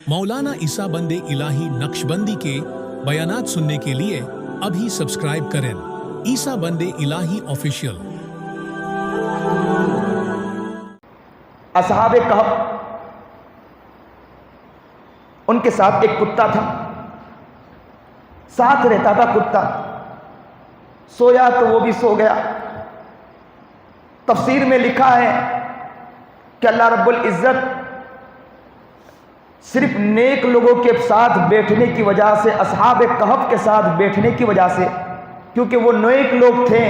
मौलाना ईसा बंदे इलाही नक्शबंदी के बयानात सुनने के लिए अभी सब्सक्राइब करें ईसा बंदे इलाही ऑफिशियल। असहाबे कहफ, उनके साथ एक कुत्ता था, साथ रहता था कुत्ता, सोया तो वो भी सो गया। तफसीर में लिखा है कि अल्लाह रब्बुल इज्जत सिर्फ नेक लोगों के साथ बैठने की वजह से, असहाबे कहफ के साथ बैठने की वजह से, क्योंकि वो नेक लोग थे,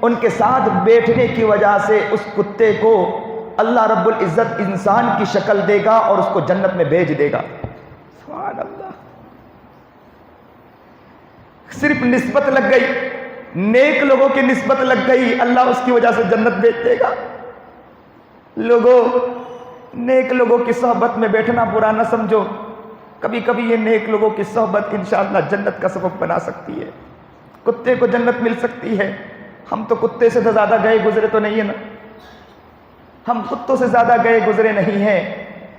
उनके साथ बैठने की वजह से उस कुत्ते को अल्लाह रब्बुल इज्जत इंसान की शक्ल देगा और उसको जन्नत में भेज देगा। सुभान अल्लाह, सिर्फ निस्बत लग गई, नेक लोगों की निस्बत लग गई, अल्लाह उसकी वजह से जन्नत भेज देगा। लोगों, नेक लोगों की सोहबत में बैठना बुरा न समझो, कभी कभी ये नेक लोगों की सोहबत इंशाअल्लाह जन्नत का सबब बना सकती है। कुत्ते को जन्नत मिल सकती है। हम तो कुत्ते से ज़्यादा गए गुजरे तो नहीं है ना, हम कुत्तों से ज़्यादा गए गुजरे नहीं हैं।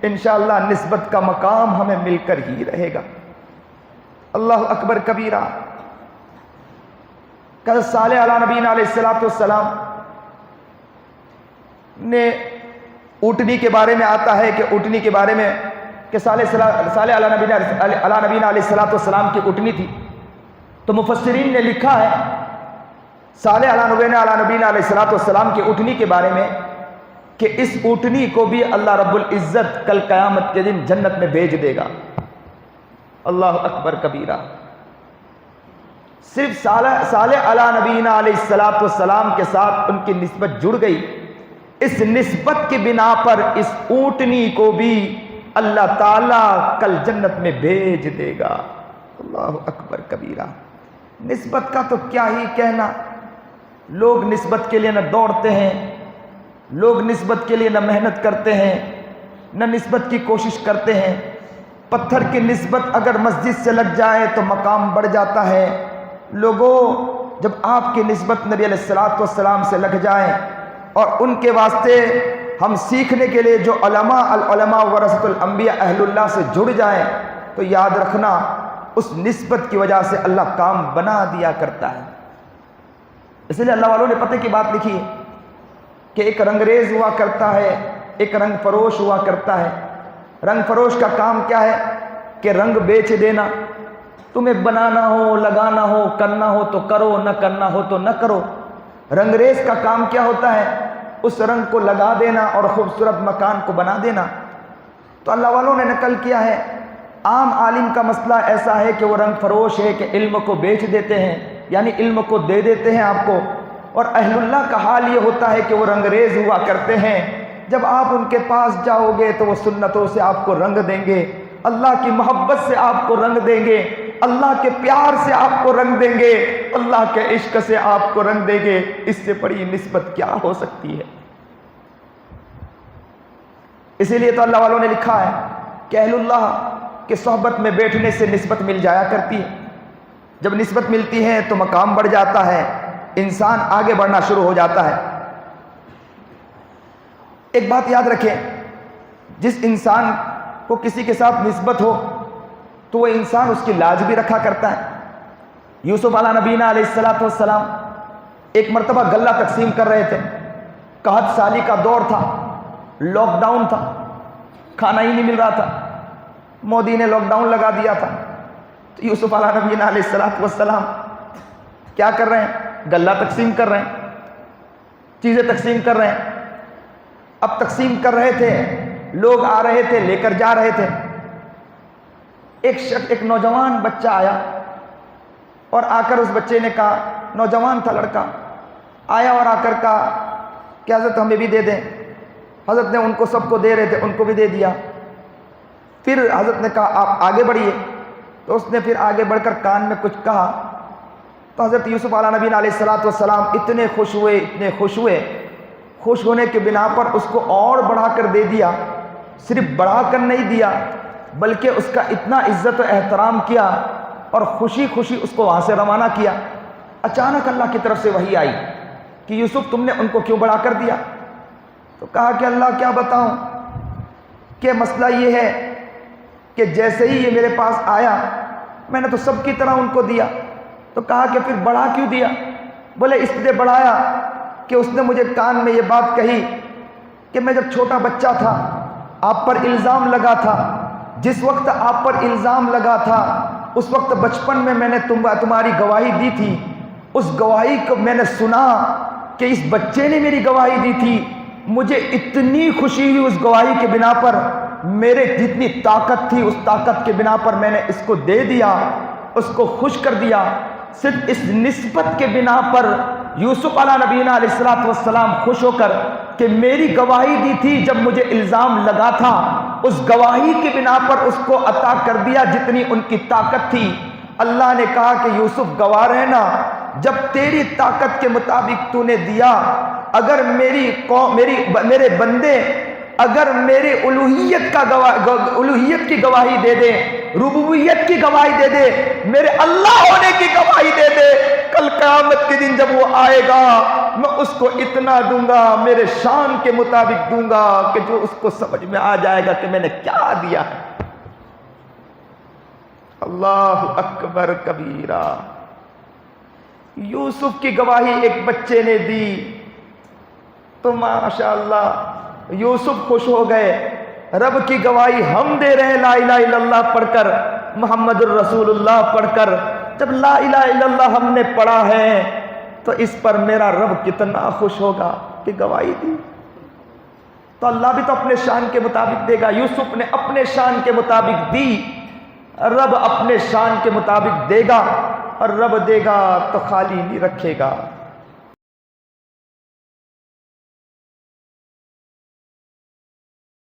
इंशाअल्लाह निस्बत का मकाम हमें मिलकर ही रहेगा। अल्लाह अकबर कबीरा। कल साले अला नबीना अलैहिस्सलाम ने ऊँटनी के बारे में आता है कि ऊँटनी के बारे में कि साले अला नबीना अलैहिस्सलाम की ऊँटनी थी, तो मुफस्सिरीन ने लिखा है साले अला नबीना अलैहिस्सलाम की ऊँटनी के बारे में कि इस ऊँटनी को भी अल्लाह रब्बुल इज़्ज़त कल क़यामत के दिन जन्नत में भेज देगा। अल्लाह अकबर कबीरा। सिर्फ साले अला नबीना अलैहिस्सलाम के साथ उनकी निस्बत जुड़ गई, इस निस्बत की बिना पर इस ऊँटनी को भी अल्लाह ताला कल जन्नत में भेज देगा। अल्लाह अकबर कबीरा। निस्बत का तो क्या ही कहना, लोग निस्बत के लिए न दौड़ते हैं, लोग निस्बत के लिए न मेहनत करते हैं, न निस्बत की कोशिश करते हैं। पत्थर की निस्बत अगर मस्जिद से लग जाए तो मकाम बढ़ जाता है। लोगों, जब आपकी निस्बत नबी अलैहिस्सलाम से लग जाए और उनके वास्ते हम सीखने के लिए जो उलमा वरसतुल अंबिया अहलुल्लाह से जुड़ जाएं, तो याद रखना उस निस्बत की वजह से अल्लाह काम बना दिया करता है। इसलिए अल्लाह वालों ने पते की बात लिखी है कि एक रंगरेज हुआ करता है, एक रंग फरोश हुआ करता है। रंग फरोश का काम क्या है कि रंग बेच देना। तुम्हें बनाना हो, लगाना हो, करना हो तो करो, न करना हो तो न करो। रंगरेज का काम क्या होता है? उस रंग को लगा देना और खूबसूरत मकान को बना देना। तो अल्लाह वालों ने नकल किया है, आम आलिम का मसला ऐसा है कि वो रंग फरोश है कि इल्म को बेच देते हैं, यानी इल्म को दे देते हैं आपको। और अहलुल्लाह का हाल ये होता है कि वो रंगरेज हुआ करते हैं। जब आप उनके पास जाओगे तो वो सुन्नतों से आपको रंग देंगे, अल्लाह की मोहब्बत से आपको रंग देंगे, अल्लाह के प्यार से आपको रंग देंगे, अल्लाह के इश्क से आपको रंग देंगे। इससे बड़ी निस्बत क्या हो सकती है? इसीलिए तो अल्लाह वालों ने लिखा है कि अहलुल्लाह के सोहबत में बैठने से निस्बत मिल जाया करती है। जब निस्बत मिलती है तो मकाम बढ़ जाता है, इंसान आगे बढ़ना शुरू हो जाता है। एक बात याद रखें, जिस इंसान को किसी के साथ निस्बत हो तो वो इंसान उसकी लाज भी रखा करता है। यूसुफ अला नबीना अलैहिस्सलाम एक मरतबा गल्ला तकसीम कर रहे थे। कहत साली का दौर था, लॉकडाउन था, खाना ही नहीं मिल रहा था, मोदी ने लॉकडाउन लगा दिया था। तो यूसुफ अला नबीना अलैहिस्सलाम क्या कर रहे हैं? गल्ला तकसीम कर रहे हैं, चीज़ें तकसीम कर रहे हैं। अब तकसीम कर रहे थे, लोग आ रहे थे, लेकर जा रहे थे। एक नौजवान बच्चा आया और आकर उस बच्चे ने कहा, नौजवान था लड़का, आया और आकर कहा कि हज़रत हमें भी दे दें। हज़रत ने उनको सबको दे रहे थे, उनको भी दे दिया। फिर हज़रत ने कहा आप आगे बढ़िए। तो उसने फिर आगे बढ़कर कान में कुछ कहा। तो हज़रत यूसुफ अला नबीना अलैहिस्सलाम इतने खुश हुए, इतने खुश हुए, खुश होने के बिना पर उसको और बढ़ाकर दे दिया। सिर्फ बढ़ाकर नहीं दिया, बल्कि उसका इतना इज्जत और एहतराम किया और खुशी खुशी उसको वहाँ से रवाना किया। अचानक अल्लाह की तरफ से वही आई कि यूसुफ तुमने उनको क्यों बढ़ाकर दिया? तो कहा कि अल्लाह क्या बताऊं कि मसला ये है کہ جیسے ہی یہ میرے پاس آیا میں نے تو سب کی طرح ان کو دیا. تو کہا کہ پھر بڑھا کیوں دیا؟ بولے اس لیے بڑھایا کہ اس نے مجھے کان میں یہ بات کہی کہ میں جب چھوٹا بچہ تھا آپ پر الزام لگا تھا، جس وقت آپ پر الزام لگا تھا اس وقت بچپن میں نے تمہاری گواہی دی تھی. اس گواہی کو میں نے سنا کہ اس بچے نے میری گواہی دی تھی. مجھے اتنی خوشی ہوئی اس گواہی کے بنا پر، میرے جتنی طاقت تھی اس طاقت کے بنا پر میں نے اس کو دے دیا، اس کو خوش کر دیا. صرف اس نسبت کے بنا پر یوسف علیہ نبینا علیہ الصلوۃ والسلام خوش ہو کر کہ میری گواہی دی تھی جب مجھے الزام لگا تھا، اس گواہی کے بنا پر اس کو عطا کر دیا جتنی ان کی طاقت تھی. اللہ نے کہا کہ یوسف گواہ رہنا، جب تیری طاقت کے مطابق تو نے دیا، اگر میرے بندے اگر میرے الوہیت کی گواہی دے دے، ربوبیت کی گواہی دے دے، میرے اللہ ہونے کی گواہی دے دے، کل قیامت کے دن جب وہ آئے گا میں اس کو اتنا دوں گا، میرے شان کے مطابق دوں گا کہ جو اس کو سمجھ میں آ جائے گا کہ میں نے کیا دیا ہے. اللہ اکبر کبیرہ. یوسف کی گواہی ایک بچے نے دی تو ماشاءاللہ یوسف خوش ہو گئے. رب کی گواہی ہم دے رہے ہیں لا الہ الا اللہ پڑھ کر، محمد الرسول اللہ پڑھ کر. جب لا الہ الا اللہ ہم نے پڑھا ہے تو اس پر میرا رب کتنا خوش ہوگا کہ گواہی دی. تو اللہ بھی تو اپنے شان کے مطابق دے گا. یوسف نے اپنے شان کے مطابق دی، رب اپنے شان کے مطابق دے گا، اور رب دے گا تو خالی نہیں رکھے گا.